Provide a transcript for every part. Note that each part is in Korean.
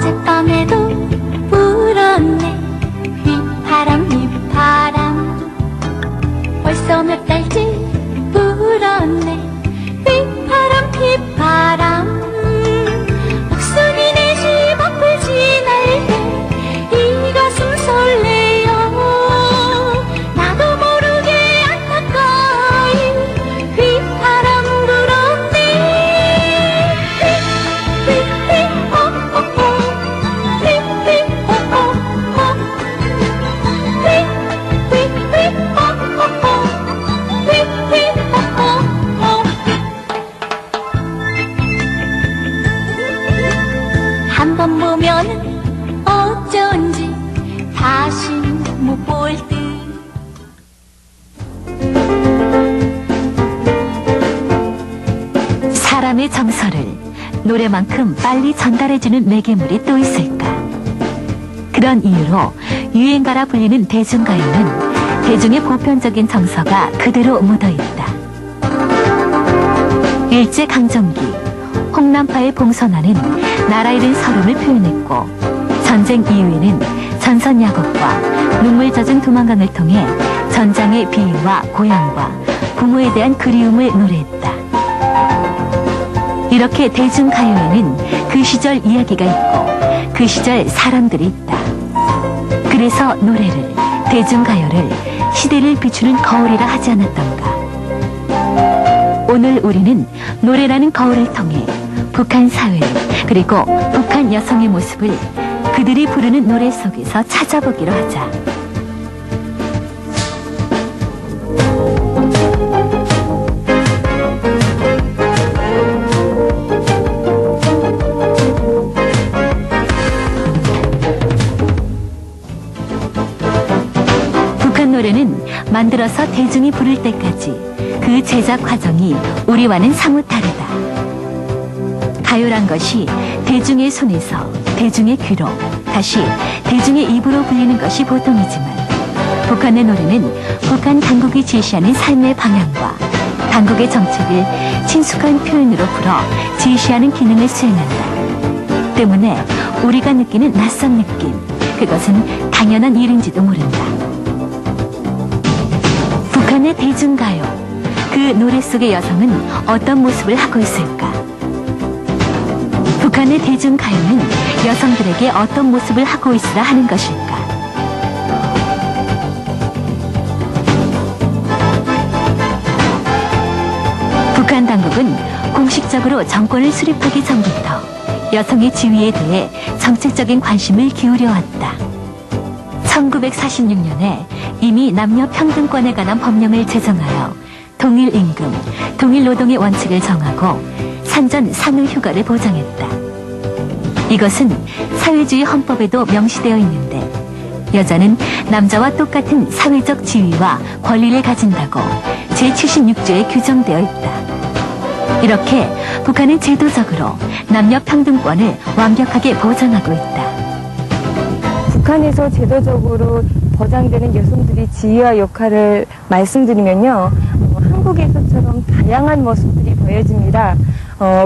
어젯밤에도 불었네. 휘파람 휘파람 벌써 몇 달째 불었네. 휘파람 휘파람 목소리 내시 밤을 지날 때 이 가슴 설레요. 나도 모르게 안타까이 휘파람 불었네. 한 번 보면은 어쩐지 다시 못 볼 듯. 사람의 정서를 노래만큼 빨리 전달해주는 매개물이 또 있을까? 그런 이유로 유행가라 불리는 대중가요는 대중의 보편적인 정서가 그대로 묻어있다. 일제강점기 홍남파의 봉선화는 나라 잃은 서름을 표현했고, 전쟁 이후에는 전선야곡과 눈물 젖은 두만강을 통해 전장의 비위와 고향과 부모에 대한 그리움을 노래했다. 이렇게 대중가요에는 그 시절 이야기가 있고 그 시절 사람들이 있다. 그래서 노래를, 대중가요를 시대를 비추는 거울이라 하지 않았던가. 오늘 우리는 노래라는 거울을 통해 북한 사회를, 그리고 북한 여성의 모습을 그들이 부르는 노래 속에서 찾아보기로 하자. 북한 노래는 만들어서 대중이 부를 때까지 그 제작 과정이 우리와는 사뭇 다르다. 가요란 것이 대중의 손에서 대중의 귀로, 다시 대중의 입으로 불리는 것이 보통이지만, 북한의 노래는 북한 당국이 제시하는 삶의 방향과 당국의 정책을 친숙한 표현으로 풀어 제시하는 기능을 수행한다. 때문에 우리가 느끼는 낯선 느낌, 그것은 당연한 일인지도 모른다. 북한의 대중가요, 그 노래 속의 여성은 어떤 모습을 하고 있을까? 북한의 대중가요는 여성들에게 어떤 모습을 하고 있으라 하는 것일까? 북한 당국은 공식적으로 정권을 수립하기 전부터 여성의 지위에 대해 정책적인 관심을 기울여왔다. 1946년에 이미 남녀 평등권에 관한 법령을 제정하여 동일임금, 동일노동의 원칙을 정하고 산전 산후휴가를 보장했다. 이것은 사회주의 헌법에도 명시되어 있는데, 여자는 남자와 똑같은 사회적 지위와 권리를 가진다고 제76조에 규정되어 있다. 이렇게 북한은 제도적으로 남녀 평등권을 완벽하게 보장하고 있다. 북한에서 제도적으로 보장되는 여성들의 지위와 역할을 말씀드리면요, 한국에서처럼 다양한 모습들이 보여집니다.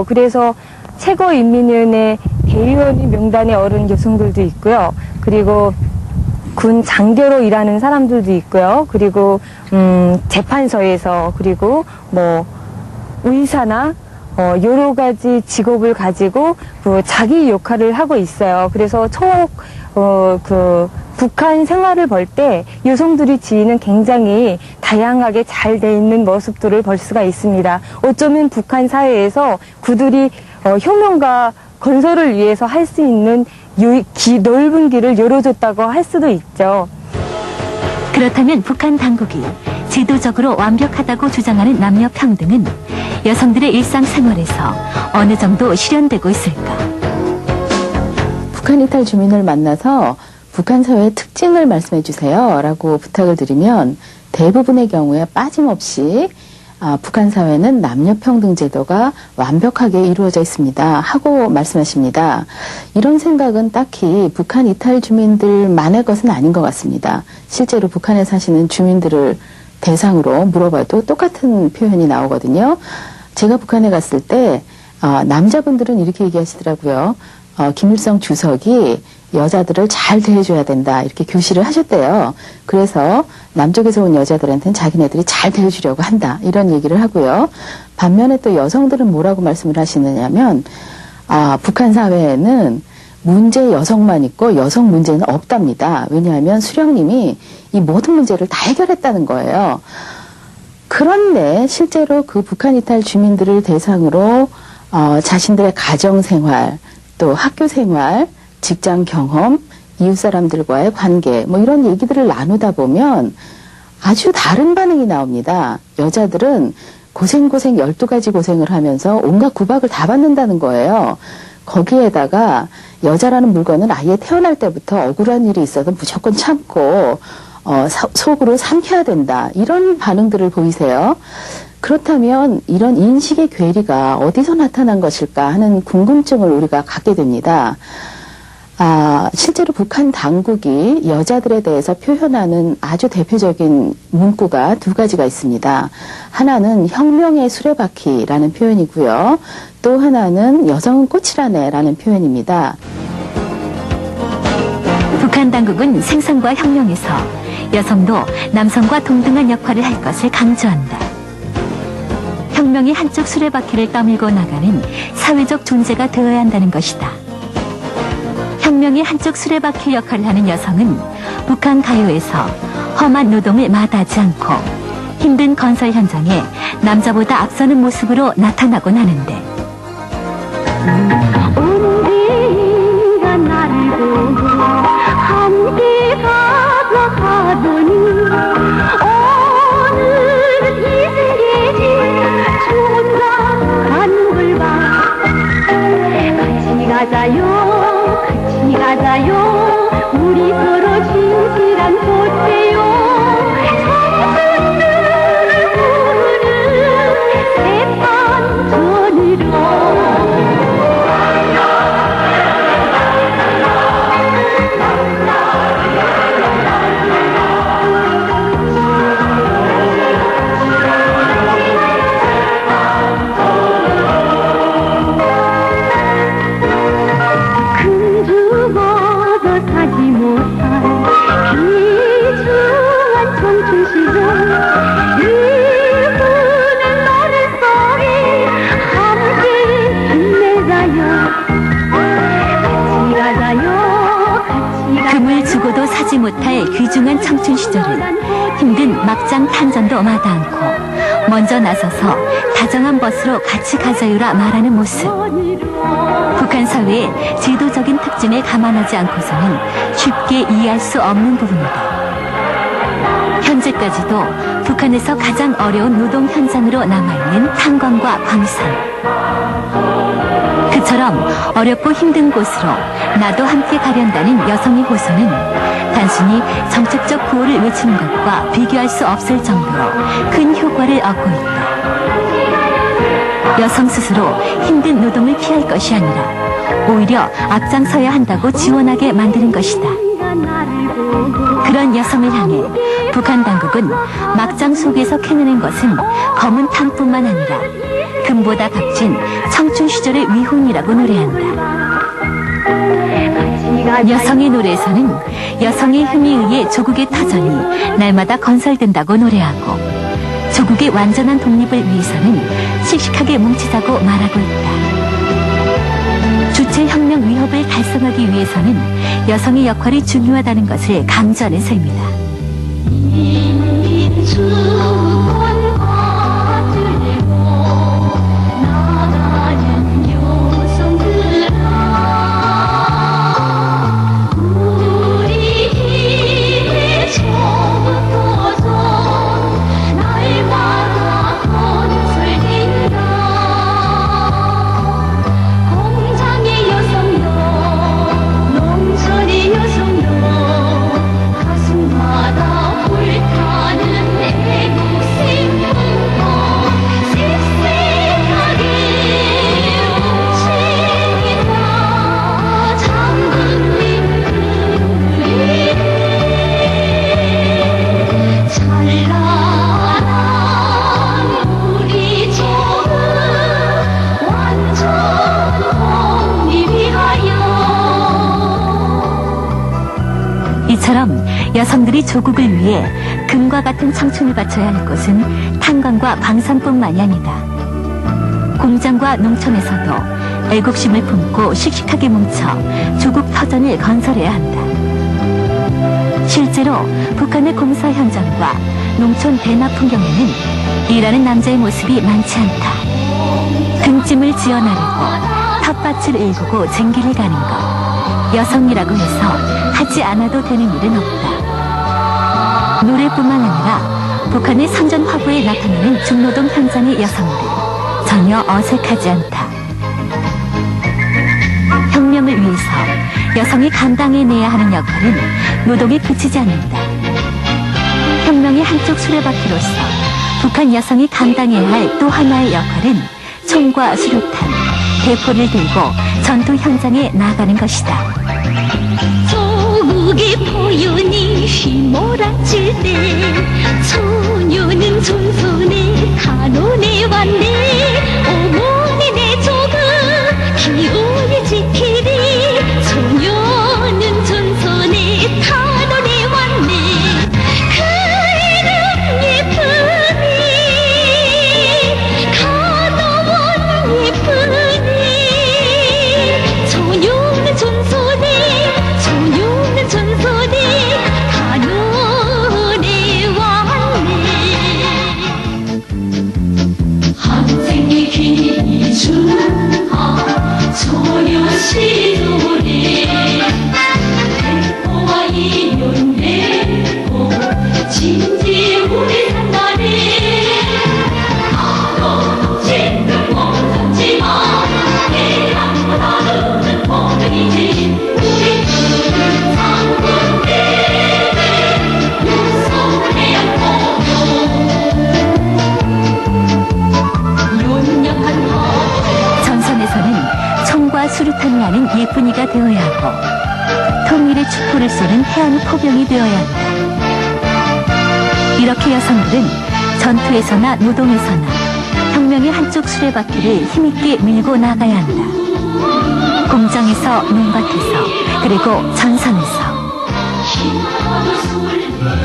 그래서 최고인민위원회 대의원이 명단에 오른 여성들도 있고요. 그리고 군 장교로 일하는 사람들도 있고요. 그리고 재판소에서, 그리고 뭐 의사나 여러 가지 직업을 가지고 자기 역할을 하고 있어요. 그래서 북한 생활을 볼 때 여성들의 지위는 굉장히 다양하게 잘 돼 있는 모습들을 볼 수가 있습니다. 어쩌면 북한 사회에서 그들이 혁명과 건설을 위해서 할 수 있는 넓은 길을 열어줬다고 할 수도 있죠. 그렇다면 북한 당국이 제도적으로 완벽하다고 주장하는 남녀 평등은 여성들의 일상생활에서 어느 정도 실현되고 있을까? 북한 이탈 주민을 만나서 북한 사회의 특징을 말씀해 주세요 라고 부탁을 드리면 대부분의 경우에 빠짐없이 북한 사회는 남녀평등 제도가 완벽하게 이루어져 있습니다 하고 말씀하십니다. 이런 생각은 딱히 북한 이탈 주민들만의 것은 아닌 것 같습니다. 실제로 북한에 사시는 주민들을 대상으로 물어봐도 똑같은 표현이 나오거든요. 제가 북한에 갔을 때 남자분들은 이렇게 얘기하시더라고요. 김일성 주석이 여자들을 잘 대해줘야 된다 이렇게 교시를 하셨대요. 그래서 남쪽에서 온 여자들한테는 자기네들이 잘 대해주려고 한다 이런 얘기를 하고요. 반면에 또 여성들은 뭐라고 말씀을 하시느냐면 북한 사회에는 문제 여성만 있고 여성 문제는 없답니다. 왜냐하면 수령님이 이 모든 문제를 다 해결했다는 거예요. 그런데 실제로 그 북한 이탈 주민들을 대상으로 자신들의 가정생활, 또 학교생활, 직장 경험, 이웃 사람들과의 관계 뭐 이런 얘기들을 나누다 보면 아주 다른 반응이 나옵니다. 여자들은 고생 12가지 고생을 하면서 온갖 구박을 다 받는다는 거예요. 거기에다가 여자라는 물건은 아예 태어날 때부터 억울한 일이 있어도 무조건 참고 속으로 삼켜야 된다. 이런 반응들을 보이세요. 그렇다면 이런 인식의 괴리가 어디서 나타난 것일까 하는 궁금증을 우리가 갖게 됩니다. 실제로 북한 당국이 여자들에 대해서 표현하는 아주 대표적인 문구가 두 가지가 있습니다. 하나는 혁명의 수레바퀴라는 표현이고요. 또 하나는 여성은 꽃이라네라는 표현입니다. 북한 당국은 생산과 혁명에서 여성도 남성과 동등한 역할을 할 것을 강조한다. 혁명이 한쪽 수레바퀴를 떠밀고 나가는 사회적 존재가 되어야 한다는 것이다. 혁명이 한쪽 수레바퀴 역할을 하는 여성은 북한 가요에서 험한 노동을 마다하지 않고 힘든 건설 현장에 남자보다 앞서는 모습으로 나타나곤 하는데, 언젠가 나를 보고 함께 가자 하더니 오늘 이 세계지 좋은가 가는 걸 봐. 같이 가자요 같이 가자요 우리 서로 진실한 곳에요. 청춘들을 부르는 새판 전으로 금을 주고도 사지 못할 귀중한 청춘 시절을 힘든 막장 탄전도 마다 않고 먼저 나서서 다정한 벗으로 같이 가자유라 말하는 모습. 북한 사회의 제도적인 특징에 감안하지 않고서는 쉽게 이해할 수 없는 부분이다. 현재까지도 북한에서 가장 어려운 노동 현장으로 남아있는 탄광과 광산. 그처럼 어렵고 힘든 곳으로 나도 함께 가련다는 여성의 호소는 단순히 정책적 구호를 외치는 것과 비교할 수 없을 정도로 큰 효과를 얻고 있다. 여성 스스로 힘든 노동을 피할 것이 아니라 오히려 앞장서야 한다고 지원하게 만드는 것이다. 그런 여성을 향해 북한 당국은 막장 속에서 캐내는 것은 검은 탕뿐만 아니라 금보다 값진 청춘 시절의 위훈이라고 노래한다. 여성의 노래에서는 여성의 힘에 의해 조국의 터전이 날마다 건설된다고 노래하고, 조국의 완전한 독립을 위해서는 씩씩하게 뭉치자고 말하고 있다. 주체 혁명 위협을 달성하기 위해서는 여성의 역할이 중요하다는 것을 강조하는 셈이다. 가슴마다 불타는 애국심 이처럼 여성들이 조국을 위해 금과 같은 청춘을 바쳐야 할 곳은 탄광과 광산뿐만이 아니다. 공장과 농촌에서도 애국심을 품고 씩씩하게 뭉쳐 조국 터전을 건설해야 한다. 실제로 북한의 공사 현장과 농촌 대납 풍경에는 일하는 남자의 모습이 많지 않다. 등짐을 지어 나르고 텃밭을 일구고 쟁기를 가는 것, 여성이라고 해서 하지 않아도 되는 일은 없다. 노래뿐만 아니라 북한의 선전 화보에 나타나는 중노동 현장의 여성들 전혀 어색하지 않다. 혁명을 위해서 여성이 감당해내야 하는 역할은 노동에 그치지 않는다. 혁명의 한쪽 수레바퀴로서 북한 여성이 감당해야 할 또 하나의 역할은 총과 수류탄, 대포를 들고 전투 현장에 나가는 것이다. 조국의 포연이 휘몰아칠 때 소녀는 손손에 단원에 왔네. 어머니 내 조국 기운이 지키리. 소녀는 손손에 단원에 왔네. 그 이름 예쁘니 가노원 예쁘니. 소녀는 손손에 소녀는 손손에 단원에 왔네. 한생의 기준아 소녀시 노래 대포와 인연 내고 진지 우리 산다네. 나도 지금 멈췄지만 대랑보다는 범이지. 우리 푸른 상군대 유성해야 포교 연약한 법. 전선에서는 총과 수류탄을 하는 예쁜이가 되어야 하고 통일의 축포를 쏘는 해안 포병이 되어야 한다. 이렇게 여성들은 전투에서나 노동에서나 혁명의 한쪽 수레바퀴를 힘있게 밀고 나가야 한다. 공장에서, 농밭에서, 그리고 전선에서.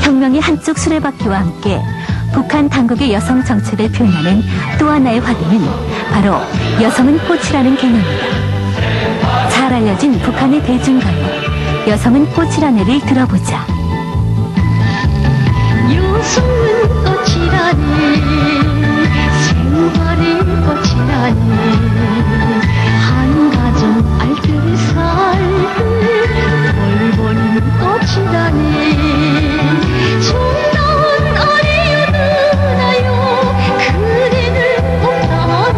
혁명의 한쪽 수레바퀴와 함께 북한 당국의 여성 정책을 표현하는 또 하나의 화두는 바로 여성은 꽃이라는 개념이다. 잘 알려진 북한의 대중가요 여성은 꽃이라네를 들어보자. 여성은 꽃이라네. 생활의 꽃이라네. 한 가정 알뜰 살뜰 돌보는 꽃이라네. 정다운 아리유 누나요 그대는 없다면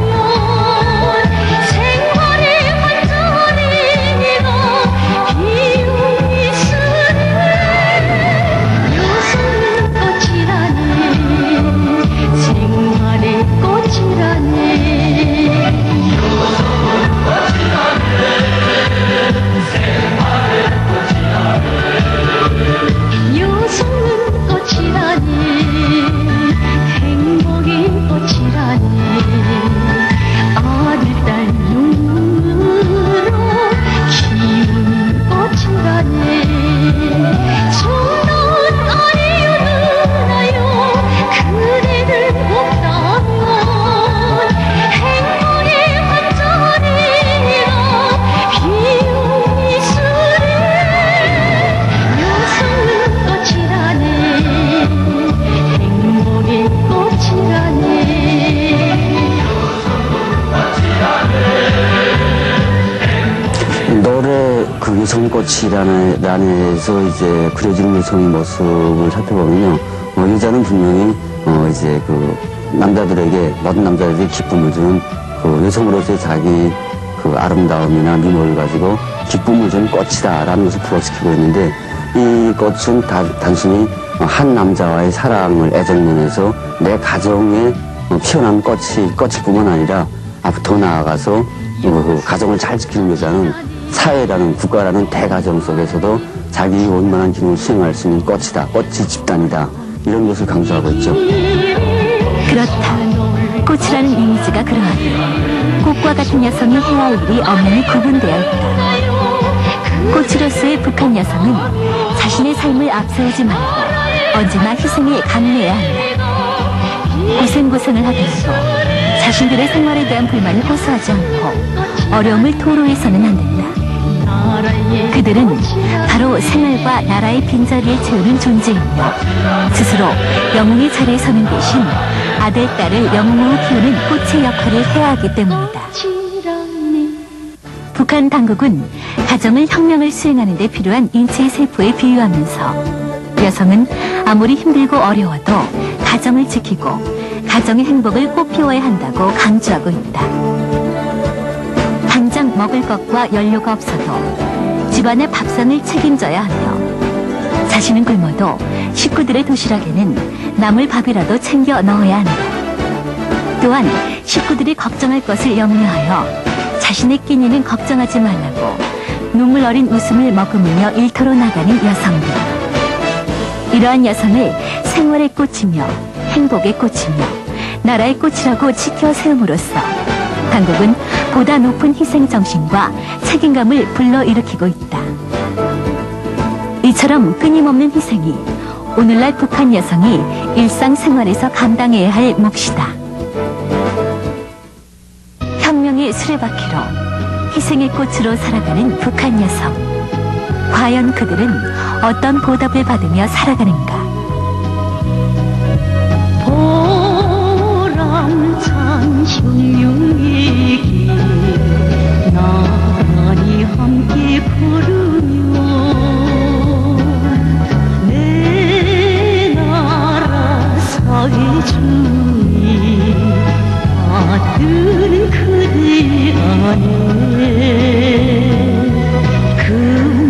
생활의 한자리가 비용이 쓰네. 여성은 꽃이라네. 생활의 꽃이라네. 여성은 꽃이라네. 행복의 꽃이라네. 아들 딸 눈으로 키우는 꽃이라네. 정다운 아리유 누나요 그대는 없다면 행복의 한자리가 비용이 쓰네. 여성은 꽃이라네. 행복의 꽃이라네. 노래 그 여성꽃이라는 안에서 이제 그려지는 여성의 모습을 살펴보면요, 여자는 분명히 이제 그 남자들에게, 모든 남자들에게 기쁨을 주는 그 여성으로서의 자기 그 아름다움이나 미모를 가지고 기쁨을 주는 꽃이다라는 것을 부각시키고 있는데, 이 꽃은 단순히 한 남자와의 사랑을 애정면에서 내 가정에 피어난 꽃일 뿐만 아니라 앞으로 더 나아가서 그 가정을 잘 지키는 여자는 사회라는 국가라는 대가정 속에서도 자기 원만한 기능을 수행할 수 있는 꽃이다, 꽃이 집단이다, 이런 것을 강조하고 있죠. 그렇다. 꽃이라는 이미지가 그러하고 꽃과 같은 여성이 해야 할 일이 엄연히 구분되어 있다. 꽃으로서의 북한 여성은 자신의 삶을 앞세우지 말고 언제나 희생에 강인해야 한다. 고생고생을 하더라도 자신들의 생활에 대한 불만을 호소하지 않고 어려움을 토로해서는 안 된다. 그들은 바로 생활과 나라의 빈자리에 채우는 존재이며 스스로 영웅의 자리에 서는 대신 아들, 딸을 영웅으로 키우는 꽃의 역할을 해야 하기 때문이다. 북한 당국은 가정을 혁명을 수행하는 데 필요한 인체의 세포에 비유하면서 여성은 아무리 힘들고 어려워도 가정을 지키고 가정의 행복을 꽃피워야 한다고 강조하고 있다. 당장 먹을 것과 연료가 없어도 집안의 밥상을 책임져야 하며 자신은 굶어도 식구들의 도시락에는 남을 밥이라도 챙겨 넣어야 한다. 또한 식구들이 걱정할 것을 염려하여 자신의 끼니는 걱정하지 말라고 눈물 어린 웃음을 머금으며 일터로 나가는 여성들. 이러한 여성을 생활의 꽃이며 행복의 꽃이며 나라의 꽃이라고 지켜 세움으로써 당국은 보다 높은 희생정신과 책임감을 불러일으키고 있다. 이처럼 끊임없는 희생이 오늘날 북한 여성이 일상생활에서 감당해야 할 몫이다. 혁명의 수레바퀴로 희생의 꽃으로 살아가는 북한 여성. 과연 그들은 어떤 보답을 받으며 살아가는가? 보람찬 흉흉의 길 나란히 함께 부르며 내 나라 사회주의 받은 그대 안에 그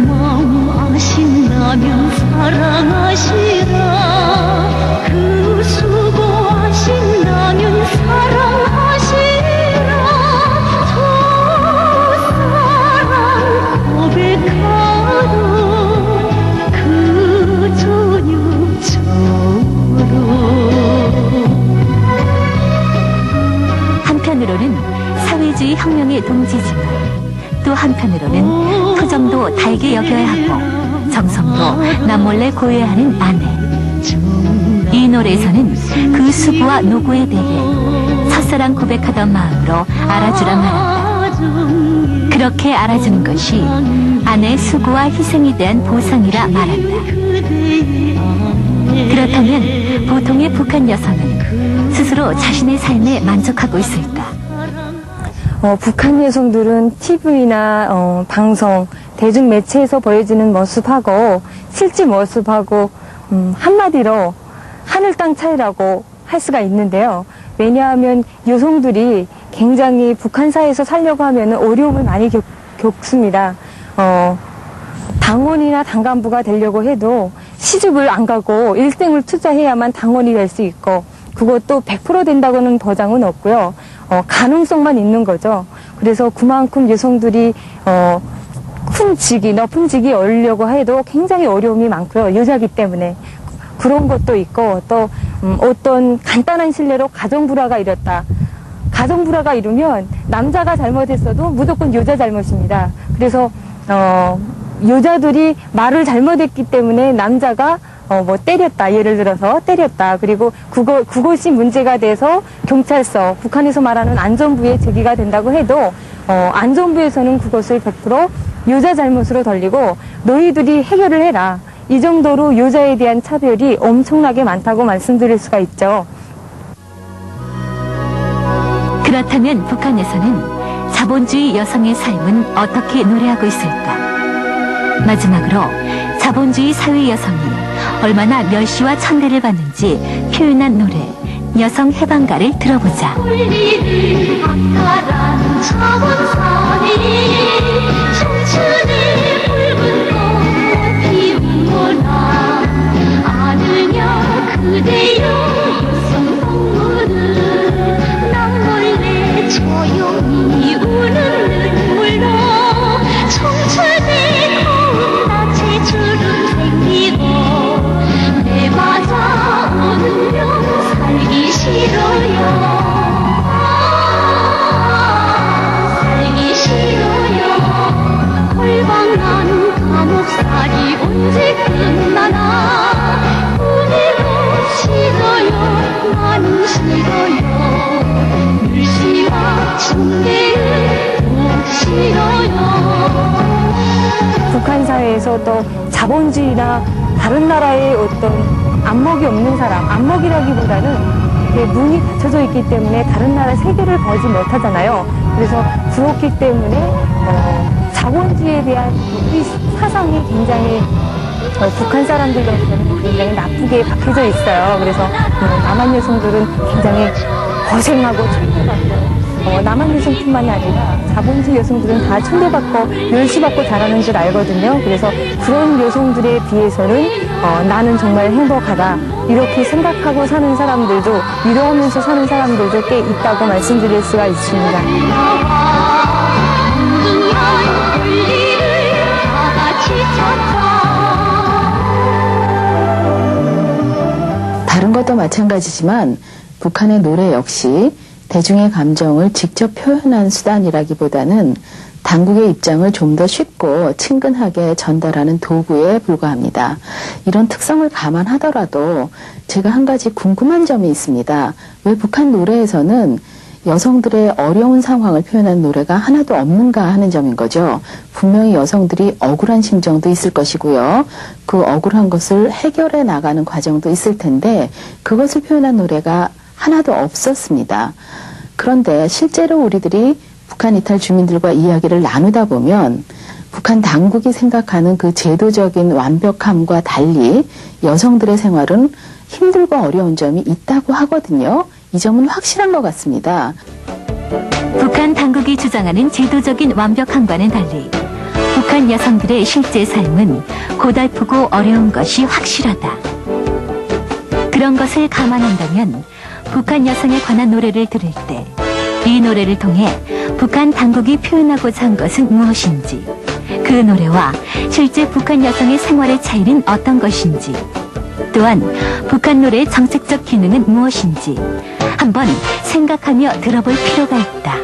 마음 아신다면 사랑하시라 그 수고하신다면 사랑하시라 저 사랑 고백하러 그 저녁처럼 한편으로는 사회주의 혁명의 동지지만 또 한편으로는 투정도 달게 여겨야 하고 정성도 남몰래 고해야 하는 아내. 이 노래에서는 그 수고와 노고에 대해 첫사랑 고백하던 마음으로 알아주라 말한다. 그렇게 알아주는 것이 아내의 수고와 희생에 대한 보상이라 말한다. 그렇다면 보통의 북한 여성은 스스로 자신의 삶에 만족하고 있을까? 북한 여성들은 TV나 방송, 대중매체에서 보여지는 모습하고 실제 모습하고 한마디로 하늘 땅 차이라고 할 수가 있는데요. 왜냐하면 여성들이 굉장히 북한 사회에서 살려고 하면 어려움을 많이 겪습니다. 당원이나 당간부가 되려고 해도 시집을 안 가고 일생을 투자해야만 당원이 될 수 있고 그것도 100% 된다고는 보장은 없고요. 가능성만 있는 거죠. 그래서 그만큼 여성들이 큰 직위, 높은 직위 오르려고 해도 굉장히 어려움이 많고요. 여자기 때문에. 그런 것도 있고 또 어떤 간단한 실례로 가정불화가 일었다. 가정불화가 이루면 남자가 잘못했어도 무조건 여자 잘못입니다. 그래서 여자들이 말을 잘못했기 때문에 남자가 뭐 때렸다. 예를 들어서 때렸다. 그리고 그것이 문제가 돼서 경찰서, 북한에서 말하는 안전부에 제기가 된다고 해도 안전부에서는 그것을 100% 여자 잘못으로 돌리고 너희들이 해결을 해라. 이 정도로 여자에 대한 차별이 엄청나게 많다고 말씀드릴 수가 있죠. 그렇다면 북한에서는 자본주의 여성의 삶은 어떻게 노래하고 있을까? 마지막으로 자본주의 사회 여성이 얼마나 멸시와 천대를 받는지 표현한 노래 여성 해방가를 들어보자. 울리는 박탈한 자원산이 청춘의 붉은 꽃 피우거나 아느냐 그대여 여성 동물은 남몰래 조용히 우는 눈물로 청춘의 고운 낯에 주름 생기고 내 맞아 오는 명 살기 싫어요. 살기 싫어요. 골방 북한 사회에서 또 자본주의나 다른 나라의 어떤 안목이 없는 사람, 안목이라기보다는 이렇게 문이 닫혀져 있기 때문에 다른 나라 세계를 보지 못하잖아요. 그래서 그렇기 때문에 자본주의에 대한 이 사상이 굉장히 북한 사람들로서는 굉장히 나쁘게 박혀져 있어요. 그래서 남한 여성들은 굉장히 고생하고 천대받고 남한 여성뿐만이 아니라 자본주의 여성들은 다 천대받고 멸시받고 자라는 줄 알거든요. 그래서 그런 여성들에 비해서는 나는 정말 행복하다 이렇게 생각하고 사는 사람들도 위로하면서 사는 사람들도 꽤 있다고 말씀드릴 수가 있습니다. 운명의 권리를 다 같이 찾자. 다른 것도 마찬가지지만 북한의 노래 역시 대중의 감정을 직접 표현한 수단이라기보다는 당국의 입장을 좀 더 쉽고 친근하게 전달하는 도구에 불과합니다. 이런 특성을 감안하더라도 제가 한 가지 궁금한 점이 있습니다. 왜 북한 노래에서는 여성들의 어려운 상황을 표현한 노래가 하나도 없는가 하는 점인 거죠. 분명히 여성들이 억울한 심정도 있을 것이고요. 그 억울한 것을 해결해 나가는 과정도 있을 텐데 그것을 표현한 노래가 하나도 없었습니다. 그런데 실제로 우리들이 북한 이탈 주민들과 이야기를 나누다 보면 북한 당국이 생각하는 그 제도적인 완벽함과 달리 여성들의 생활은 힘들고 어려운 점이 있다고 하거든요. 이 점은 확실한 것 같습니다. 북한 당국이 주장하는 제도적인 완벽함과는 달리 북한 여성들의 실제 삶은 고달프고 어려운 것이 확실하다. 그런 것을 감안한다면 북한 여성에 관한 노래를 들을 때 이 노래를 통해 북한 당국이 표현하고자 한 것은 무엇인지, 그 노래와 실제 북한 여성의 생활의 차이는 어떤 것인지, 또한 북한 노래의 정책적 기능은 무엇인지 한번 생각하며 들어볼 필요가 있다.